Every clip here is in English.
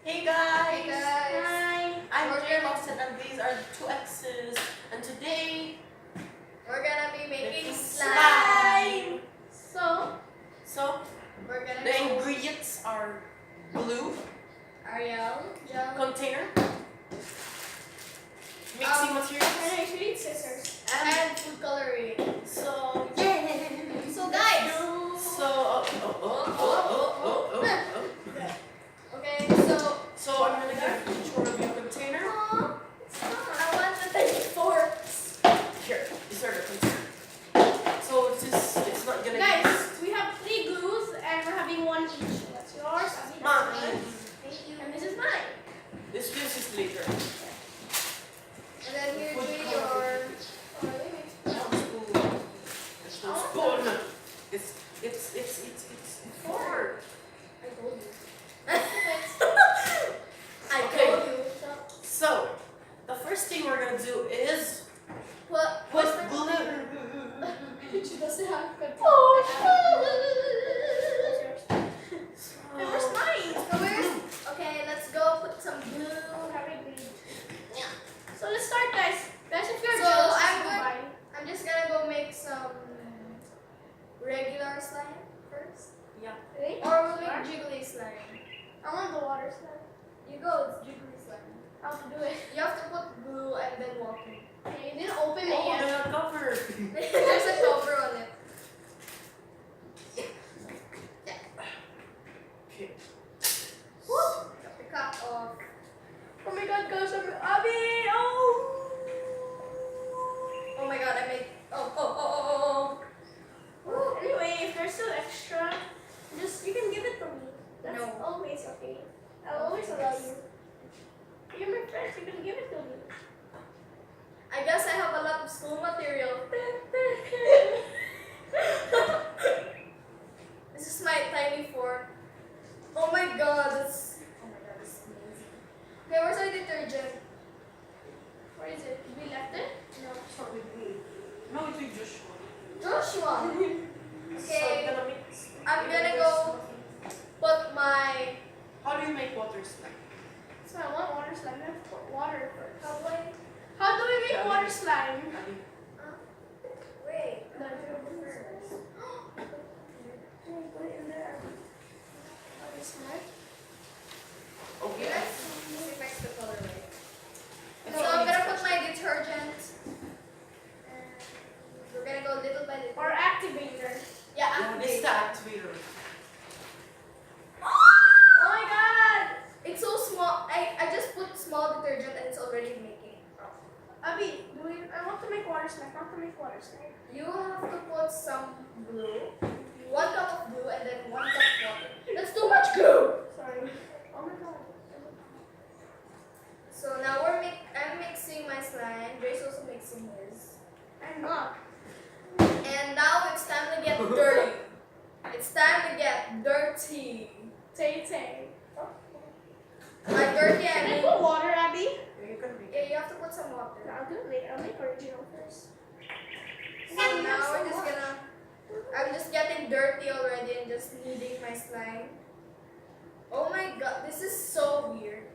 Hey guys! Hey guys! Hi! I'm We're Jay gonna- Lawson and these are two X's. And today, We're gonna be making slime. slime. So, We're gonna the go ingredients are glue, Ariel, gel, container, mixing materials, Anyways, we need scissors. and food coloring. so yeah. So guys, okay, So I'm gonna give each one of you a container. I want the thing forks. Here, these are the container. So it's not gonna Guys, we have 3 glues and we're having one each. That's yours, I mean, Mine. that's mine. Thank you. And this is mine. This is later. And then here's Food your. coloring. Spoon. It's hard. I told you. I Okay. told you. So, the first thing we're gonna do is What? put glue. She doesn't have control. Oh, And where's mine? So where's? Okay, let's go put some glue. So let's start, guys. Guys, if you're So, jealous, I'm go good. buy. I'm just gonna go make some regular slime first. Yeah. Ready? Or we'll make jiggly slime. I want the water slide. You go, it's jiggly slime. How to do it? You have to put glue and then water. Okay, you didn't open it Oh, yet. the cover. There's a cover on it. Okay. The cap off. Oh my god, guys, Abby! Oh! Oh my god, I made. Oh. Woo. Anyway, if there's still extra, you can give it to me. That's No. always okay. I'll always allow you. You're my friend, you can give it to me. I guess I have a lot of school material. This is my tiny fork. Oh my god, that's amazing. Okay, where's our detergent? Where is it? We left it? No. Start with glue. No, it's with Joshua. Joshua. So Okay, I'm gonna mix. I'm gonna go put my. How do you make water slime? So I want water slime. I have to put water first. How How do we make water slime? Abby? Wait. No, put it in there. Water slime. Okay. Let's see if I the color right. I So think I'm it's gonna put my detergent. And we're gonna go little by little. Or activator. Yeah, This is the activator. Oh my god! It's so small. I just put small detergent and it's already making. Abby, I want to make water slime. I want to make water slime. You have to put some glue, 1 cup of glue, and then 1 cup of water. That's too much glue. Sorry. Oh my god. So now I'm mixing my slime. Grace also mixing his. I'm not. And now it's time to get dirty. It's time to get dirty. Tay. By dirty, I Can I mean. put water, Abby? Yeah, you can make Yeah, you have to put some water. I'll do it later. I'll make original first. So now I'm just getting dirty already and just kneading my slime. Oh my god, this is so weird.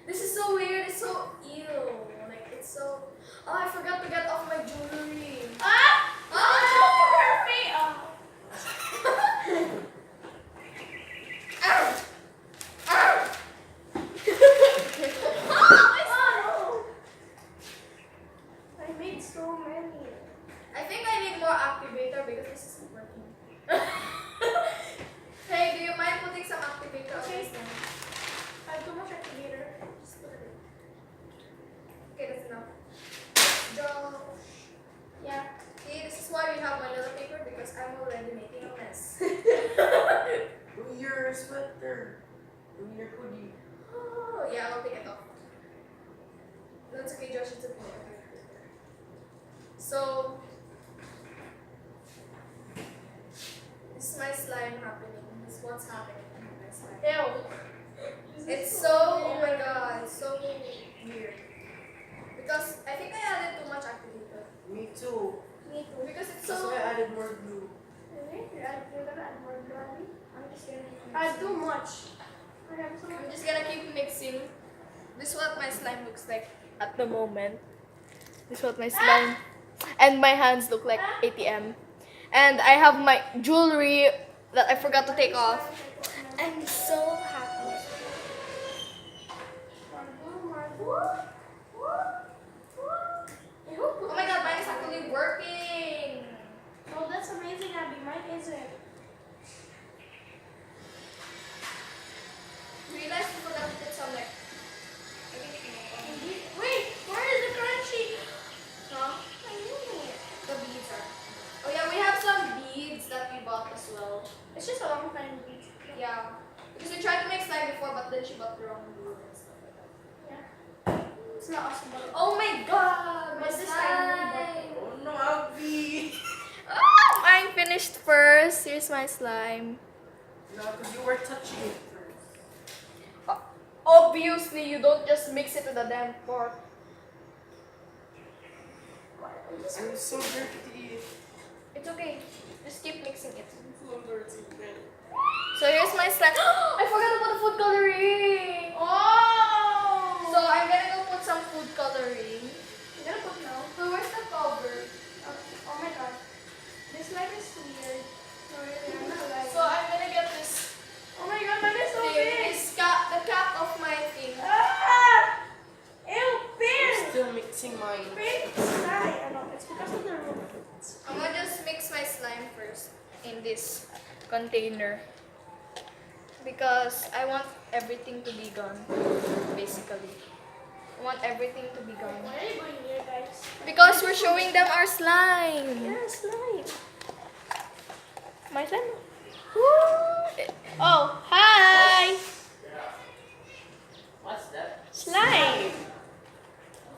This is so weird, it's so ew. Like, it's so. Oh, I forgot to get off my jewelry. Ah! Ah! Ow! Ow! Oh, no. I made so many. I think I need more activator because this isn't working. Hey, do you mind putting some activator on Okay. this one? I have too much activator. Just put it in. Okay, that's enough. Josh. Yeah. See, this is why we have manila paper because I'm already making a mess. Do your sweater. Do your hoodie. Oh, yeah, I'll take it off. No, it's okay, Josh. It's okay. So, this is my slime happening. This is what's happening in my slime. Ew. It's so, oh my god, it's so weird. Because I think I added too much activator. Me too. Me too. Because it's That's so. why I added more glue. Really? You're gonna add more glue, Abby? I'm just gonna. Add too much. I have some. I'm just gonna keep mixing. This is what my slime looks like at the moment. This is what my slime and my hands look like ATM. And I have my jewelry that I forgot to take off. I'm so happy. Oh my god, mine is actually working. Oh, that's amazing, Abby. Mine isn't. Realize we forgot to put some like. Wait, where is the crunchy? Huh? I knew it. The beads are. Oh yeah, we have some beads that we bought as well. It's just a long time beat. Yeah. Because we tried to make slime before, but then she bought the wrong glue and stuff like that. Yeah. It's not awesome, but Oh my god! My What's this slime! Oh no, Abby! Oh, mine finished first. Here's my slime. No, because you were touching it first. Obviously, you don't just mix it with the damn fork. I'm so dirty. It's okay. Just keep mixing it. I'm so dirty, man. So here's my slime. I forgot to put the food coloring. Oh! So I'm gonna go put some food coloring. I'm gonna put now. So where's the cover? Oh my god. This light is weird. No, really, I'm not lying. So I'm gonna get this oh my god, mine is so thing. big. This cap, the cap of my thing. Ah! Ew, I'm pin! still mixing mine. Pin slime. I know, it's because of the room. I'm gonna just mix my slime first in this container because I want everything to be gone. Basically, I want everything to be gone Why are you going here, guys? because we're showing them our slime. Yeah, slime. My slime. Woo! Oh, hi! What's that? Slime.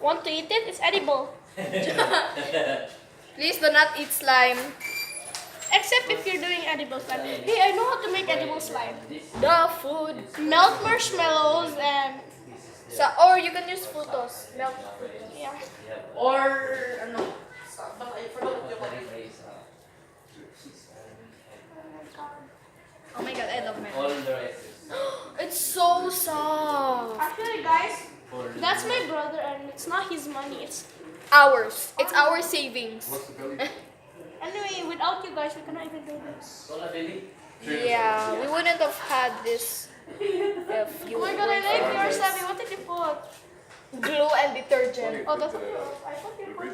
Want to eat it? It's edible. Please do not eat slime. Except if you're doing edible slime. Hey, I know how to make edible slime. The food. Melt marshmallows and So, or you can use frutos. Milk. yeah. Or, ano, but I forgot what you call it. Oh my god, I love my. All the rest is It's so soft. Actually, guys, for that's my brother, and it's not his money. It's Ours. It's our savings. anyway. Without you guys, we cannot even do this. Sola Billy. Yeah, we wouldn't have had this if you Oh my god, I weren't like for yours, this. Abby. What did you put? Glue and detergent. Oh, that's what I thought you put.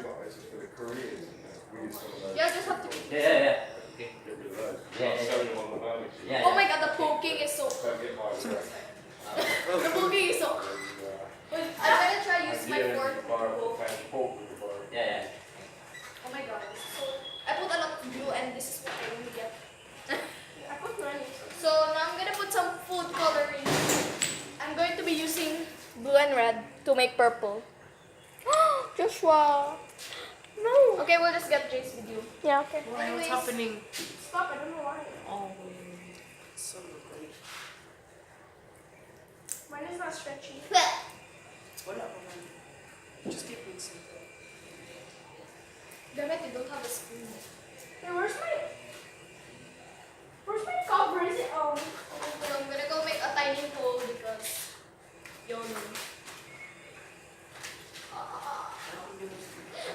Yeah, just have to. Yeah. Okay. Yeah. Oh my god, the poking is so. The poking is so. I'm gonna try use my fork. Yeah. Oh my god. So I put a lot of glue and this is what I only get. I put mine. So now I'm gonna put some food coloring. I'm going to be using blue and red to make purple. Joshua. No. Okay, we'll just get Jace with you. Yeah. Okay. Why, what's Anyways. happening? Stop. I don't know why. Oh, it's so great. Mine is not stretchy. Wala pa man. Just keep mixing. Damn it, you don't have a spoon. Hey, where's my cover? Is it? Oh. So I'm gonna go make a tiny hole because YOLO.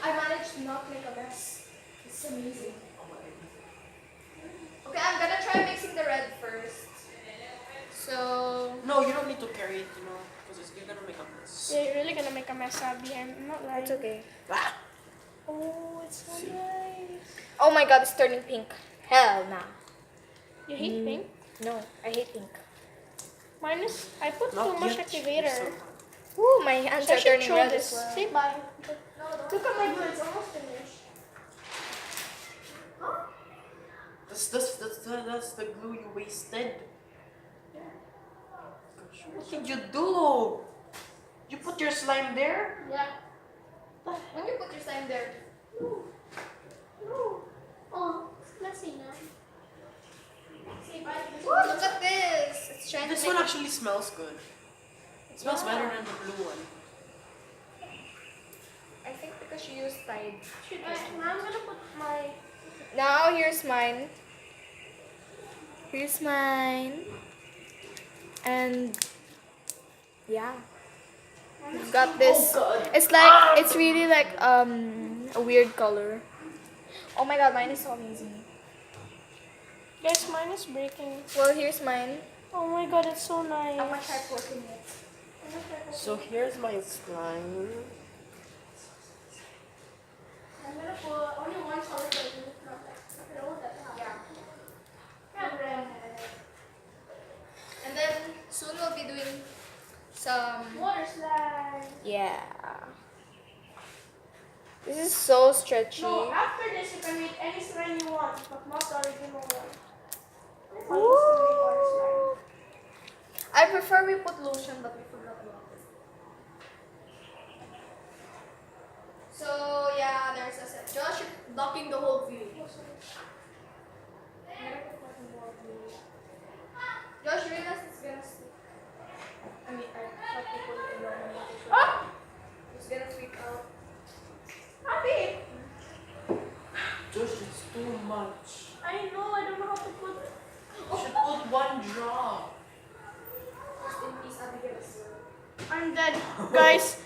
I managed to not make a mess. It's amazing. Okay, I'm gonna try mixing the red first. So No, you don't need to carry it, because you're gonna make a mess. Yeah, you're really gonna make a mess, Abby. I'm not lying. it's okay. Ah! Oh, it's so nice. Oh my god, it's turning pink. Hell nah. You hate pink? No, I hate pink. Mine is. I put Not too much yet. activator. Ooh, my hands So I are should turning show red this. as well. Say bye. No, Look at my glue. It's almost finished. That's the glue you wasted. Gosh, what did you do? You put your slime there? Yeah. When you put your slime there. No. Oh, let's see now. Say bye. Ooh, look at this. It's trying This to one make actually smells good. It smells better than the blue one. I think because you used Tide. Now I'm gonna put my. Now here's mine. Here's mine. And yeah, we've got this. Oh god. It's like it's really like a weird color. Oh my god, mine is so amazing. Guys, mine is breaking. Well, here's mine. Oh my god, it's so nice. I'm gonna try poking it. So here's my slime. I'm gonna put only one color for you. Not that. All that. Yeah. Red. And then soon we'll be doing some. Water slide. Yeah. This is so stretchy. No, after this you can make any slime you want, but not the original one. That's how you Woo. can make water slime. I prefer we put lotion, but we forgot about it. So yeah, there's a set. Josh, you're blocking the whole view. Josh, you realize it's gonna stick. I mean, I thought you put it in your hand. Ah! It's gonna freak out. Happy! Josh, it's too much. I know, I don't know how to put it. You should put one drop. Rest in peace, Abigail. I'm dead. Guys.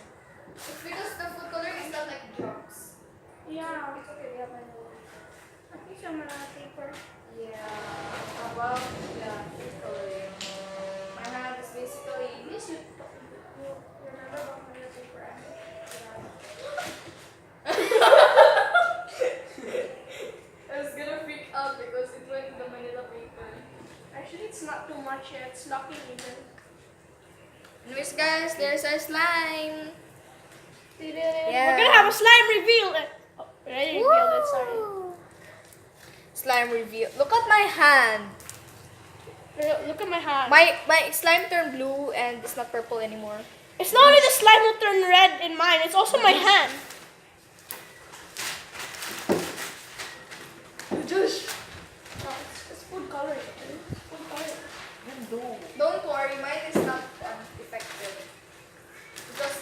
It's because the food coloring is not like drops. Yeah. It's okay, we have another one. I think I'm gonna paper. Yeah, about food coloring. My hand is basically. Please you remember about my paper. I was gonna freak out because it went to the Manila paper. Actually, it's not too much yet. It's locking even. Anyways, guys, there's our slime. We're gonna have a slime reveal. Oh, we already revealed it, sorry. Woo! Slime reveal. Look at my hand. Look at my hand. My slime turned blue and it's not purple anymore. It's not only the slime will turn red in mine, it's also my hand. Josh. No, it's food coloring. It's food coloring. Don't worry, mine is not effective. Because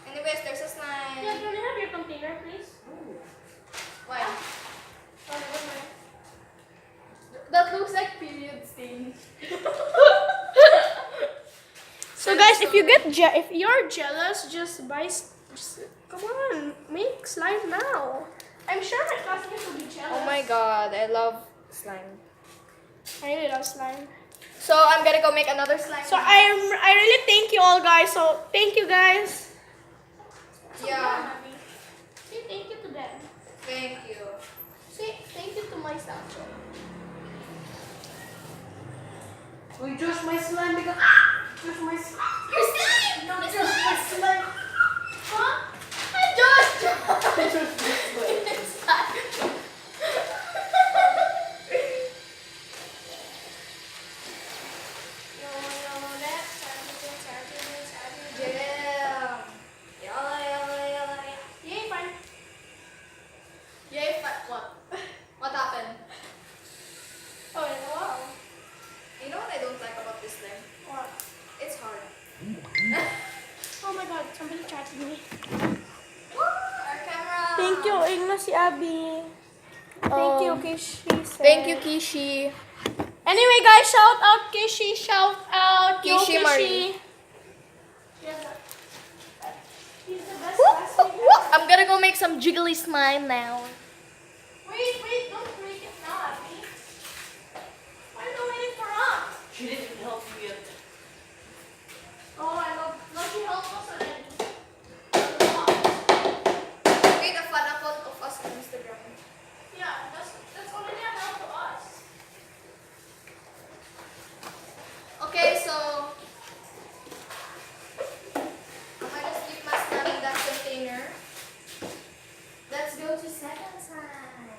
anyways, there's a Yeah, slime. can I have your container, please? Why? Oh, never mind. That looks like period stain. So guys, if you get if you're jealous, just buy. Just, come on, make slime now. I'm sure my classmates will be jealous. Oh my god, I love slime. I really love slime. So I'm gonna go make another slime. So I really thank you all guys. So thank you guys. Yeah. Say thank you to them. Thank you. Say thank you to myself. So. Wait, Josh, my slime because Josh, my slime. Your slime! No, Josh, my slime. Huh? Josh! Josh, my slime. Jam. Yalla, yalla, yalla. Yay, fine. Yay, what? What happened? Oh, yeah, wow. You know what I don't like about this slime? What? It's hard. Oh my god, somebody chatted me. Woo! Our camera. Thank you, Igna si Abby. Thank you, Kishi. Thank you, Kishi. Anyway, guys, shout out Kishi. Shout out Yo, Kishi Kishi. Marie. He's the best Woo, classmate woo. ever. I'm gonna go make some jiggly slime now. Wait, don't break it now, Abby. Why are you waiting for us? She didn't help you yet. Oh, I love. No, she helped us already. Wait, a fan account of us on Instagram. Yeah, that's already a help to us. Okay, so I'm gonna skip my slime in that container. Let's go to second time.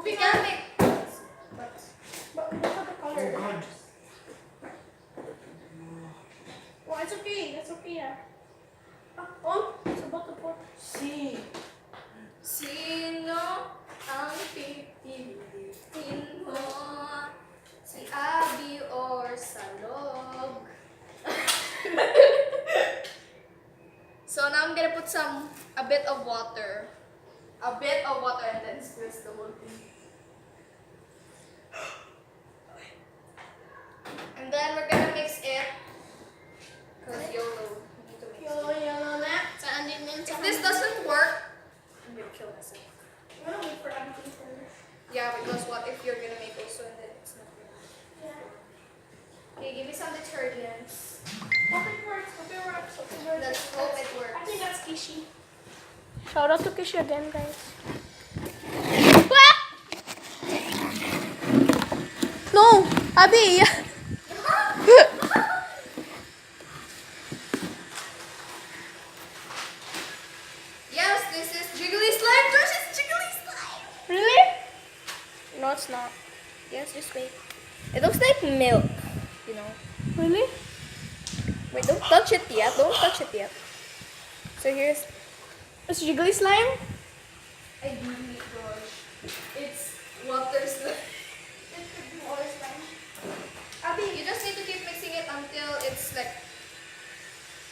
We moving can on. make. But look at the color. God. Well, it's okay. That's okay. Yeah. Oh, it's about to pour. See. Sino ang pipiliin mo? Si Abby or Salog? So now I'm gonna put a bit of water. A bit of water and then squeeze the whole thing. And then we're gonna mix it. Cause YOLO. We need to mix it. Yellow na. Saan din min If this doesn't work, I'm gonna kill myself. I'm gonna wait for Abby to finish. Yeah, because what if you're gonna make also and then it's not good? Yeah. Okay, give me some detergents. Hope it works. Hope it works. Hope it works. Let's hope it I works. think that's Kishi. Shout out to Kishi again, guys. No, Abby. Yes, this is Jiggly Slime versus Jiggly Slime. Really? No, it's not. Yes, just wait. It looks like milk, you know. Really? Wait, don't touch it yet. Don't touch it yet. So here's. It's jiggly slime? I really gosh. It's water slime. It could be water slime. Abby, you just need to keep mixing it until it's like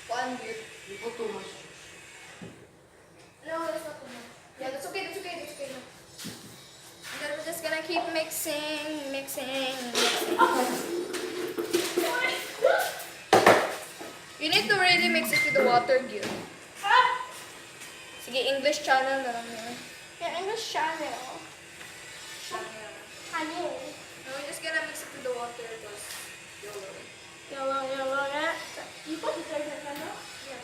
one weird. You put too much. No, that's not too much. Yeah, that's okay. That's okay. That's okay. No. And then we're just gonna keep mixing. You need to really mix it with the water, Gil. Ah! Sige, English channel na lang yun. Yeah, English channel. Honey. No, we're just gonna mix it with the water because YOLO. Yellow, yeah. You put detergent on it? Yeah.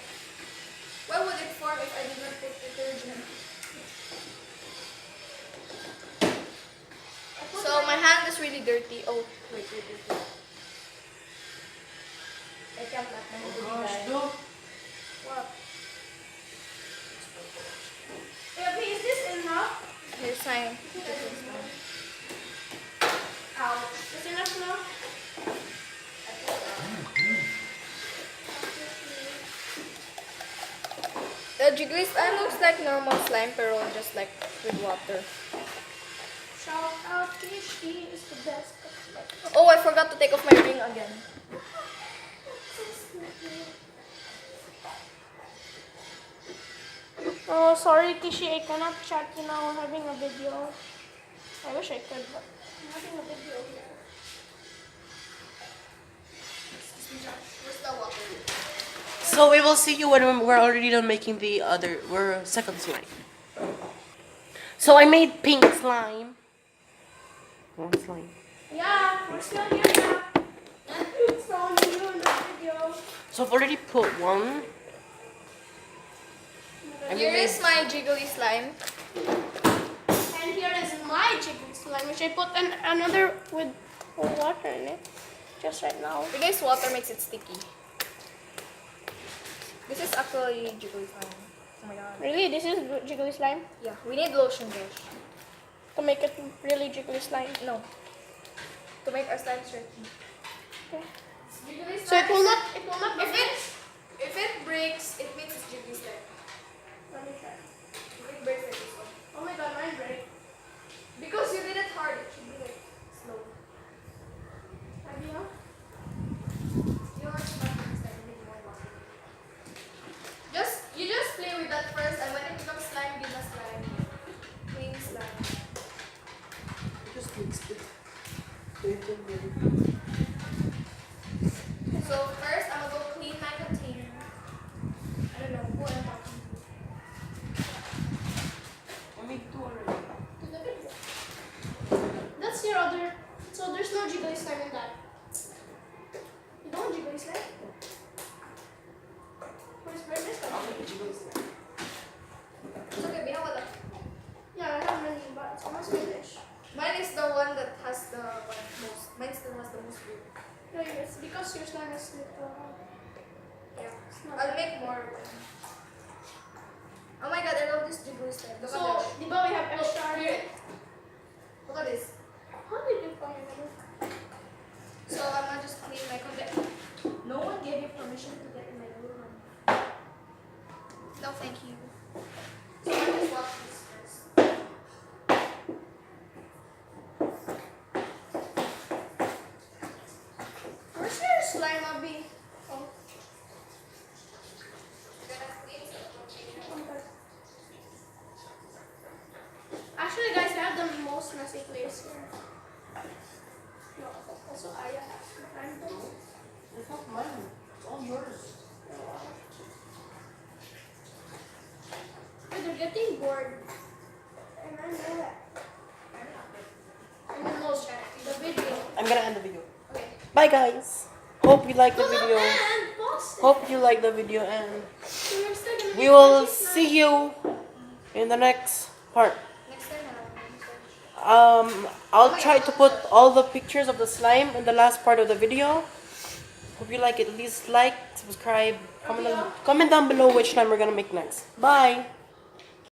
Why would it form if I did not put detergent? So my hand is really dirty. Oh, wait. I can't let my Oh gosh, no. What? Yeah, is this enough? Here's my. Ouch. Is enough now? The jiggly slime looks like normal slime, pero just like with water. Shout out Kishi is the best. Oh, I forgot to take off my ring again. Oh, sorry Kishi, I cannot chat you now. I'm having a video. I wish I could, but I'm having a video here. Where's the water? So we will see you when we're already done making we're second slime. So I made pink slime. One slime. Yeah, we're still here now. It's only you in the video. So I've already put one. Here is my jiggly slime. And here is my chicken slime, which I put another with water in it. Just right now. Because water makes it sticky. This is actually jiggly slime. Oh my god. Really? This is jiggly slime? Yeah, we need lotion, Josh. To make it really jiggly slime. No. To make our slime sticky. Okay. Jiggly So it will not If it breaks, it means it's jiggly slime. Let me try. If it breaks like this one. Oh my god, mine break. Because you did it hard, it should be like slow. Maybe not. Yours not next time, you need more water. You just play with that first, and when it becomes slime, give us slime. Clean slime. Just mixed it. So first, I'm gonna go clean my container. I don't know who I'm talking to. I made two already. That's your other. So there's no jiggly slime in that. You don't want jiggly slime? Where's this I'll one? make a jiggly slime. It's okay, we have a Yeah, I have many, but it's almost finished. Mine is the one that has the most. Mine still has the most blue. No, it's because your slime is little. Yeah. It's not I'll that- make more. Oh my god, I love this jiggly slime. Look So, at that. di ba we have extra? Here. What is? How did you find it? So I'm gonna just clean my computer. No one gave you permission to get in my room. No, thank you. So I'm just wash this first. Where's your slime, Abby? Oh, Gonna clean some computer. okay. Actually, guys, we have the most messy place here. No, also I have. It's not mine. It's all yours. But they're getting bored. And I know that. I'm almost the video. I'm gonna end the video. Okay. Bye guys. Hope you like the No, video. and pause it. Hope you like the video and So we're still gonna we make will magic slime. see you in the next part. Next time I'll I'll try to put all the pictures of the slime in the last part of the video. Hope you like it. Please like, subscribe, comment down below which slime we're gonna make next. Bye.